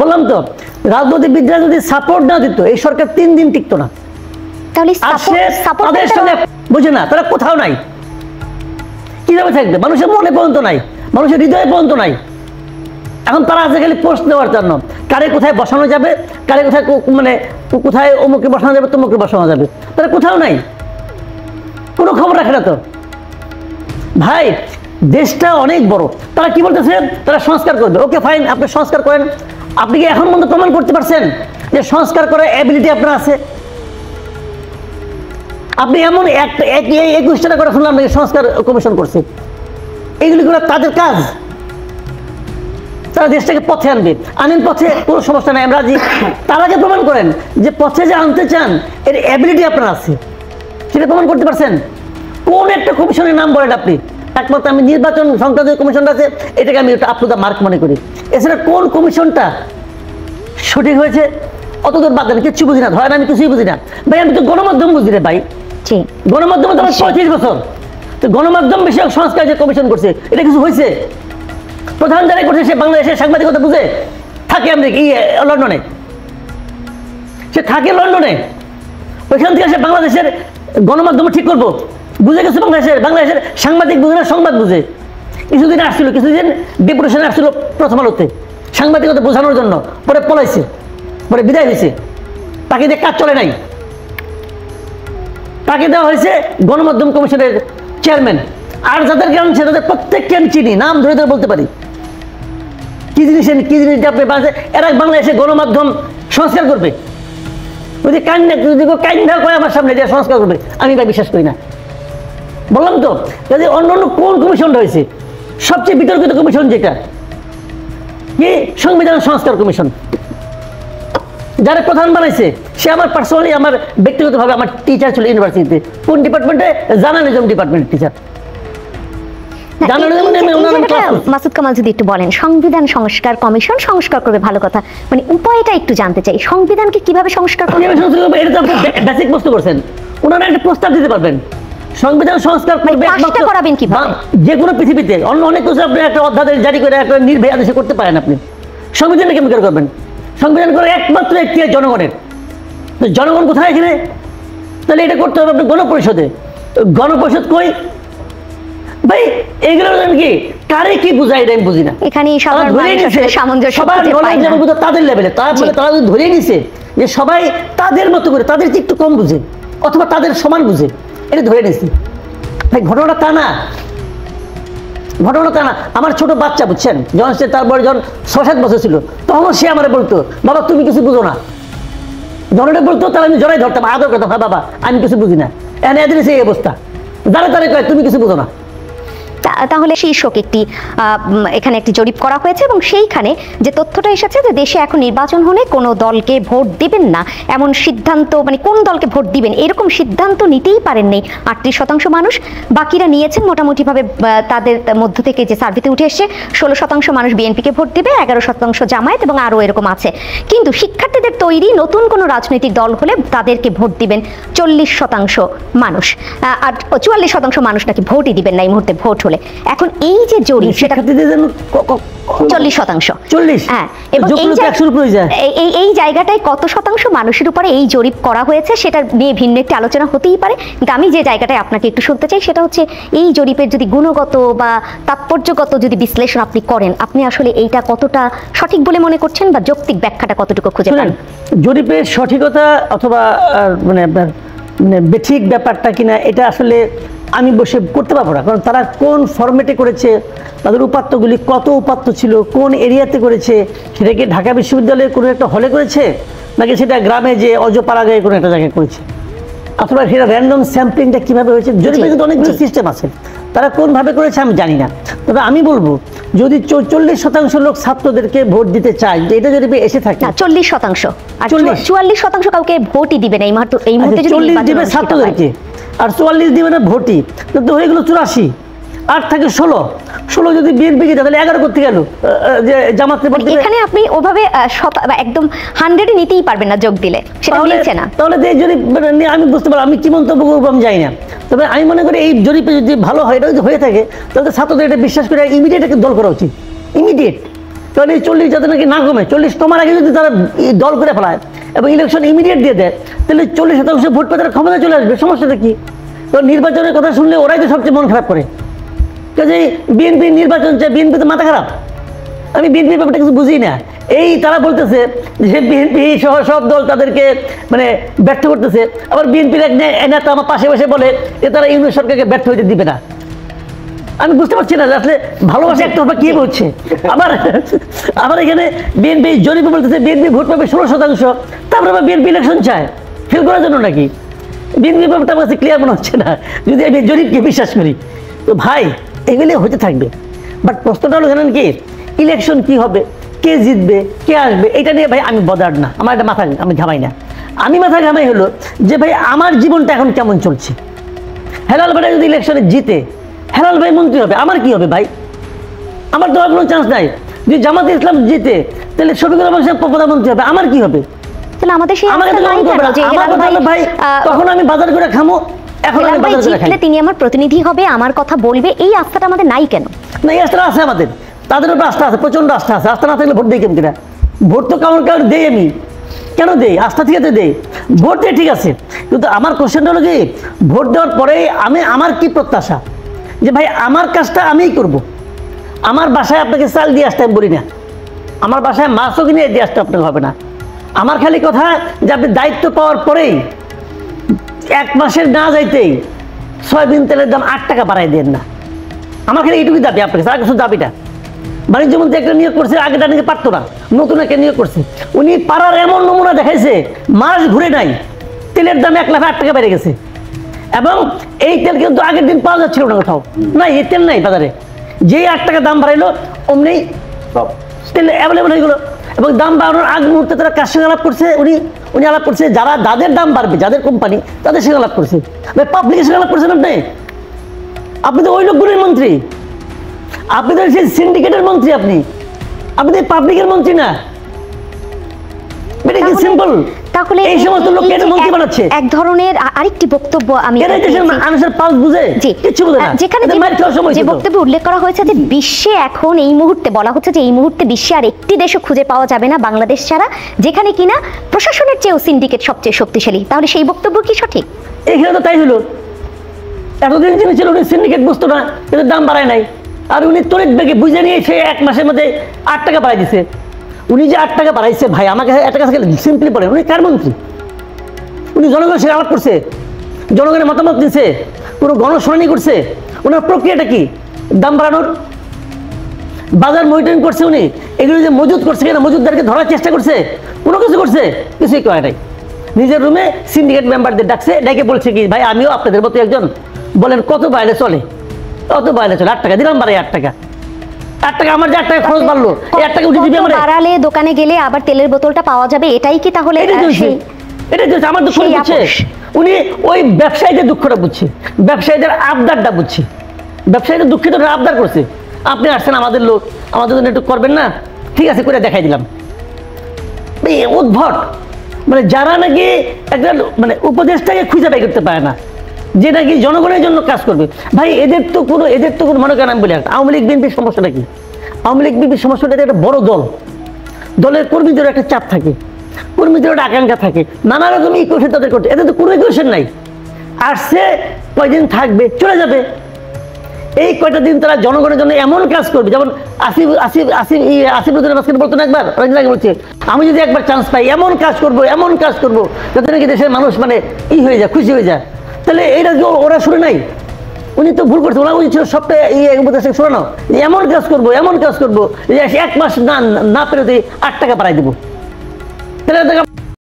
বললাম তো, রাজনীতিবিদরা যদি সাপোর্ট না দিত এই সরকার 3 দিন টিকতো না। তাহলে তাদের সঙ্গে বুঝে না, তারা কোথাও নাই, কিভাবে থাকবে? মানুষের মনে পর্যন্ত নাই, মানুষের হৃদয়ে পর্যন্ত নাই। এখন তারা আছে খালি পোস্ট দেওয়ার জন্য, কারে কোথায় বসানো যাবে, কারে কোথায় মানে কোথায় অমুকে বসানো যাবে, তমুকে বসানো যাবে, তারা কোথাও নাই, কোনো খবর রাখে না তো। ভাই দেশটা অনেক বড়। তারা কি বলতেছে, তারা সংস্কার করবে। ওকে ফাইন, আপনি সংস্কার করেন। আপনি কি এখন পর্যন্ত প্রমাণ করতে পারছেন যে সংস্কার করার অ্যাবিলিটি আপনার আছে? আপনি এমন 21টা করে শুনলাম সংস্কার কমিশন করছে, এইগুলি করে তাদের কাজ। তারা দেশটাকে পথে আনবে, আনেন পথে, কোনো সমস্যা নাই, আমরা রাজি। তার আগে প্রমাণ করেন যে পথে যে আনতে চান এর অ্যাবিলিটি আপনার আছে, সেটা প্রমাণ করতে পারছেন? কোন একটা কমিশনের নাম বলেন আপনি? একমাত্র আমি নির্বাচন সংক্রান্ত কমিশনটা আছে, এটাকে আমি আপ টু দ্য মার্ক মনে করি। এছাড়া কোন কমিশনটা সঠিক হয়েছে অত দূর বাদ দেন, কিচ্ছু বুঝি না, ধরেন আমি কিছুই বুঝি না। ভাই আমি তো গণমাধ্যম বুঝি রে ভাই, গণমাধ্যমে তো আমার 35 বছর, তো গণমাধ্যম বিষয়ক সংস্কার যে কমিশন করছে এটা কিছু হয়েছে? প্রধান যারা করছে সে বাংলাদেশের সাংবাদিকতা বুঝে? থাকে আমি লন্ডনে, সে থাকে লন্ডনে, ওইখান থেকে সে বাংলাদেশের গণমাধ্যম ঠিক করবো বুঝে গেছে? বাংলাদেশের সাংবাদিক বুঝে না, সংবাদ বুঝে। কিছুদিন আসছিল, কিছুদিন ডেপুটেশনে আসছিল প্রথম আলোতে সাংবাদিকতা বোঝানোর জন্য, পরে পলাইছে, পরে বিদায় হয়েছে। তাকে দিয়ে কাজ চলে নাই, তাকে দেওয়া হয়েছে গণমাধ্যম কমিশনের চেয়ারম্যান। আর যাদেরকে আনছে তাদের প্রত্যেককে আমি চিনি, নাম ধরে ধরে বলতে পারি। কি জিনিস আপনি এরা বাংলাদেশে গণমাধ্যম সংস্কার করবে? যদি কান্না করে আমার সামনে যে সংস্কার করবে, আমি এটা বিশ্বাস করি না। বললাম তো, যদি অন্য কোন কমিশনটা হয়েছে সবচেয়ে বিতর্কিত কমিশন, যেটা কি সংবিধান সংস্কার কমিশন, যারা প্রধান বানাইছে সে আমার পার্সোনালি, আমার ব্যক্তিগতভাবে আমার টিচার ছিল ইউনিভার্সিটিতে। কোন ডিপার্টমেন্টে? জার্নালিজম ডিপার্টমেন্টের টিচার। মাসুদ কামাল যদি একটু বলেন, সংবিধান সংস্কার কমিশন সংস্কার করবে, ভালো কথা, মানে উপায়টা একটু জানতে চাই। সংবিধানকে কিভাবে সংস্কার করবে? এটা তো আপনি বেসিক প্রশ্ন করছেন। ওনারা একটা প্রস্তাব দিতে পারবেন, সংবিধান সংস্কার করবে, করাবেন কিভাবে? যে কোনো পৃথিবীতে অন্য অনেক কিছু আপনি একটা অধ্যাদেশ জারি করে একটা নির্ভয় আদেশে করতে পারেন। আপনি সংবিধানটা কেমন করে করবেন? সংবিধান করে একমাত্র একটি জনগণের। জনগণ কোথায় এখানে? তাহলে এটা করতে হবে আপনি গণপরিষদে। গণপরিষদ কই ভাই? এগুলো কি কারে কি বুঝায় এটা আমি বুঝি না। এখানে তাদের লেভেলে তারা ধরে নিছে যে সবাই তাদের মতো করে, তাদের যে একটু কম বুঝে অথবা তাদের সমান বুঝে, এটা ধরে নিছে। ভাই ঘটনাটা তা না, ঘটনা তা না। আমার ছোট বাচ্চা, বুঝছেন, যখন সে তারপরে যখন 6-7 বছর ছিল, তখন সে আমার বলতো, বাবা তুমি কিছু বুঝো না। যখন এটা বলতো তাহলে আমি জড়াই ধরতাম, আদর করতাম, হ্যাঁ বাবা আমি কিছু বুঝি না। এদের সেই অবস্থা, যারা তারা কয় তুমি কিছু বুঝো না। তাহলে শীর্ষক এখানে একটি জরিপ করা হয়েছে এবং সেইখানে যে তথ্যটা এসেছে যে দেশে এখন নির্বাচন হলে কোনো দলকে ভোট দিবেন না এমন সিদ্ধান্ত, মানে কোন দলকে ভোট দিবেন এরকম সিদ্ধান্ত নিতেই পারেননি 38% মানুষ। বাকিরা নিয়েছেন মোটামুটিভাবে, তাদের মধ্য থেকে যে সার্ভেতে উঠে এসছে 16% মানুষ বিএনপিকে ভোট দিবে, 11% জামায়াত এবং আরও এরকম আছে। কিন্তু শিক্ষার্থীদের তৈরি নতুন কোনো রাজনৈতিক দল হলে তাদেরকে ভোট দিবেন 40% মানুষ, আর 44% মানুষ নাকি ভোটই দিবেন না এই মুহূর্তে ভোট হলে। এখন এই যে জরিপ, সেটা 40%, হ্যাঁ, এবং এই জায়গাটায় কত শতাংশ মানুষের উপরে এই জরিপ করা হয়েছে সেটা নিয়ে ভিন্ন একটি আলোচনা হতেই পারে। কিন্তু আমি যে জায়গাটায় আপনাকে একটু শুনতে চাই সেটা হচ্ছে এই জরিপের যদি গুণগত বা তাৎপর্যগত যদি বিশ্লেষণ আপনি করেন, আপনি আসলে এইটা কতটা সঠিক বলে মনে করছেন বা যৌক্তিক ব্যাখ্যাটা কতটুকু খুঁজে পান? জরিপের সঠিকতা অথবা মানে বেঠিক ব্যাপারটা কিনা এটা আসলে আমি বসে করতে পারবো না, কারণ তারা কোন ফরম্যাটে করেছে, তাদের উপাত্তগুলি কত উপাত্ত ছিল, কোন এরিয়াতে করেছে, সেটা কি ঢাকা বিশ্ববিদ্যালয়ের কোনো একটা হলে করেছে নাকি সেটা গ্রামে যে অজপাড়াগাঁয়ে কোনো একটা জায়গায় করেছে, অথবা সেটা র্যান্ডম স্যাম্পলিংটা কীভাবে হয়েছে। জরিপে কিন্তু অনেকগুলো সিস্টেম আছে, তারা কোনভাবে করেছে আমি জানি না। তবে আমি বলবো যদি 40% লোক ছাত্রদেরকে ভোট দিতে চায়, এটা যদি এসে থাকে 40%, আর 44% কাউকে ভোটই দিবে না এই মুহূর্তে। 40 দিবে ছাত্রদেরকে আর 44 দিবে না ভোটই, কিন্তু হয়ে গেল 84, 8 থাকে 16 যদি বিএনপি কে তাহলে 11 করতে গেল যে জামাতে ভোট দিবে। এখানে আপনি ওভাবে একদম 100 নিতেই পারবেন না যোগ দিলে, সেটা নিচ্ছে না। তাহলে এই জরিপ আমি বুঝতে পারি, আমি কি মন্তব্য করবো আমি জানি না। তবে আমি মনে করি এই জরিপে যদি ভালো হয়, এটা যদি হয়ে থাকে তাহলে ছাত্রদের এটা বিশ্বাস করে ইমিডিয়েট একটা দল করা উচিত, ইমিডিয়েট। কারণ এই 40 যাতে নাকি না কমে, 40 কমার আগে যদি তারা দল করে ফেলায় এবং ইলেকশন ইমিডিয়েট দিয়ে দেয়, তাহলে 40% ভোট পেয়ে তারা ক্ষমতা চলে আসবে। সমস্যাটা কি? তো নির্বাচনের কথা শুনলে ওরাই তো সবচেয়ে মন খারাপ করে। কাজে বিএনপি নির্বাচন চায়, বিএনপি তো মাথা খারাপ। আমি বিএনপির ব্যাপারটা কিছু বুঝি না। এই তারা বলতেছে যে বিএনপি সহ সব দল তাদেরকে মানে ব্যর্থ করতেছে, আবার বিএনপির এক নেতা আমার পাশে বসে বলে যে তারা ইউনিয়ন সরকারকে ব্যর্থ হইতে দিবে না। আমি বুঝতে পারছি না যে আসলে ভালোবাসা একটা কি বলছে। আবার এখানে বিএনপি জরিপে বলতেছে বিএনপি ভোট পাবে 16%, তারপরে আবার বিএনপি ইলেকশন চায় ফেল করার জন্য নাকি? বিএনপি ব্যাপারটা আমার কাছে ক্লিয়ার মনে হচ্ছে না, যদি আমি জরিপকে বিশ্বাস করি। তো ভাই এগুলি হতে থাকবে, বাট প্রশ্নটা হলো জানেন কি, ইলেকশন কি হবে, কে জিতবে, কে আসবে, এটা নিয়ে ভাই আমি বদার না, আমার একটা মাথা আমি ঘামাই না। আমি মাথা ঘামাই হলো যে ভাই আমার জীবনটা এখন কেমন চলছে। হেলাল ভাই যদি ইলেকশনে জিতে, হেলাল ভাই মন্ত্রী হবে, আমার কি হবে ভাই? আমার তো আর কোনো চান্স নাই। যদি জামাতে ইসলাম জিতে, তাহলে শফিকুর রহমান সাহেব প্রধানমন্ত্রী হবে, আমার কি হবে? তাহলে আমাদের সেই আমাকে আস্থা নাই কেন যে আমার হেলাল কথা হলো ভাই তখন আমি বাজার করে খামো, এখন আমি হেলাল ভাই বাজার করে খাই জিতলে তিনি আমার প্রতিনিধি হবে, আমার কথা বলবে, এই আস্থাটা আমাদের নাই কেন? না, এই আস্থা আছে আমাদের, তাদের উপর আস্থা আছে, প্রচন্ড আস্থা আছে। আস্থা না থাকলে ভোট দেই কেমন? ভোট তো কারণ দেই, আমি কেন দেই? আস্থা থেকে তো দেই, ভোট দিয়ে ঠিক আছে। কিন্তু আমার কোশ্চেনটা হলো কি, ভোট দেওয়ার পরে আমার কি প্রত্যাশা যে ভাই আমার কাজটা আমিই করব। আমার বাসায় আপনাকে চাল দিয়ে আসতে আমি বলি না, আমার বাসায় মাছও কিনে দিয়ে আসতে আপনাকে হবে না। আমার খালি কথা যে আপনি দায়িত্ব পাওয়ার পরেই 1 মাসের না যাইতেই সয়াবিন তেলের দাম 8 টাকা বাড়াই দেন না। আমার খালি এইটুকুই দাবি আপনাকে, আর কিছু দাবিটা। বাণিজ্য মন্ত্রী একটা নিয়োগ করছে, আগেটা নাকি পারতো না, নতুন একটা নিয়োগ করছে। উনি পাড়ার এমন নমুনা দেখাইছে, মাস ঘুরে নাই, তেলের দাম 1,08,000 টাকা বেড়ে গেছে। এবং এই তেল কিন্তু আগের দিন পাওয়া যাচ্ছিল না কোথাও, না এই তেল নাই বাজারে। যেই 8 টাকা দাম বাড়াইলো অমনি তেল অ্যাভেলেবল হয়ে গেলো। এবং দাম বাড়ানোর আগ মুহূর্তে তারা কার সঙ্গে আলাপ করছে, উনি আলাপ করছে যাদের দাম বাড়বে, যাদের কোম্পানি, তাদের সঙ্গে আলাপ করছে। পাবলিকের সঙ্গে আলাপ করছেন আপনি তো ওই লোকগুলির মন্ত্রী, আপনি তো সেই সিন্ডিকেটের মন্ত্রী, আপনি তো পাবলিকের মন্ত্রী না। সিম্পল। তাহলে এই সমস্ত লোক কেন মন্ত্রী বানাচ্ছে? এক ধরনের আরেকটি বক্তব্য আমি মানুষের পালস বুঝে কিছু বুঝে না, যেখানে যে বক্তব্যে উল্লেখ করা হয়েছে যে বিশ্বে এখন এই মুহূর্তে বলা হচ্ছে যে এই মুহূর্তে বিশ্বে আর একটি দেশও খুঁজে পাওয়া যাবে না বাংলাদেশ ছাড়া যেখানে কিনা প্রশাসনের চেয়েও সিন্ডিকেট সবচেয়ে শক্তিশালী। তাহলে সেই বক্তব্য কি সঠিক? এখানে তো তাই হলো। এতদিন যিনি ছিল উনি সিন্ডিকেট বুঝতো না, কিন্তু দাম বাড়ায় নাই। আর উনি তড়িৎ বেগে বুঝে নিয়ে সে 1 মাসের মধ্যে 8 টাকা বাড়াই দিছে। উনি যে 8 টাকা বাড়াইছে ভাই, আমাকে একটা কাছে সিম্পলি বলেন, উনি কার মন্ত্রী? উনি জনগণের সাথে আলাপ করছে, জনগণের মতামত দিচ্ছে, কোনো গণশুনানি করছে? ওনার প্রক্রিয়াটা কি? দাম বাড়ানোর বাজার মনিটরিং করছে উনি? এগুলো যে মজুদ করছে কিনা, মজুদদারকে ধরার চেষ্টা করছে? কোনো কিছু করছে? কিছুই করে নাই। নিজের রুমে সিন্ডিকেট মেম্বারদের ডাকছে, ডেকে বলছে কি ভাই আমিও আপনাদের মতো একজন, বলেন কত বাইরে চলে? কত বাইরে চলে? 8 টাকা দিলাম, বাড়াই 8 টাকা। 8 টাকা আমার যে 8 টাকা খরচ বাড়লো, এই 8 টাকা উঠে দিবি আমরা? বাড়ালে দোকানে গেলে আবার তেলের বোতলটা পাওয়া যাবে, এটাই কি তাহলে? এটা আমার দুঃখ বুঝছে। উনি ওই ব্যবসায়ীদের দুঃখটা বুঝছে, ব্যবসায়ীদের আবদারটা বুঝছে। ব্যবসায়ীদের দুঃখিত আবদার করছে, আপনি আসছেন আমাদের লোক, আমাদের জন্য একটু করবেন না? ঠিক আছে, করে দেখাই দিলাম। উদ্ভট, মানে যারা নাকি একটা মানে উপদেশটাকে খুঁজে বাই করতে পারে না, যে নাকি জনগণের জন্য কাজ করবে। ভাই এদের তো কোনো মনে করেন, আমি বলি আওয়ামী লীগ বিএনপির সমস্যাটা কি? আওয়ামী লীগ বিএনপির সমস্যাটা একটা বড় দল, দলের কর্মীদের একটা চাপ থাকে, কর্মীদের একটা আকাঙ্ক্ষা থাকে, নানা রকম ইকুয়েশন তাদের করতে। এদের তো কোনো ইকুয়েশন নাই, আসছে কয়দিন থাকবে চলে যাবে। এই কয়টা দিন তারা জনগণের জন্য এমন কাজ করবে, যেমন আসিফুদ্দিন মাঝখানে বলতো না একবার, অনেকদিন আগে বলছে আমি যদি একবার চান্স পাই এমন কাজ করবো যাতে নাকি দেশের মানুষ মানে হয়ে যায়, খুশি হয়ে যায়। তাহলে এইটা কি ওরা শুনে নাই? উনি তো ভুল করছে, ওরা উচিত ছিল সবটা উপদেশ শোনানো, এমন কাজ করবো 1 মাস না পেরোতে 8 টাকা বাড়াই দেবো। তাহলে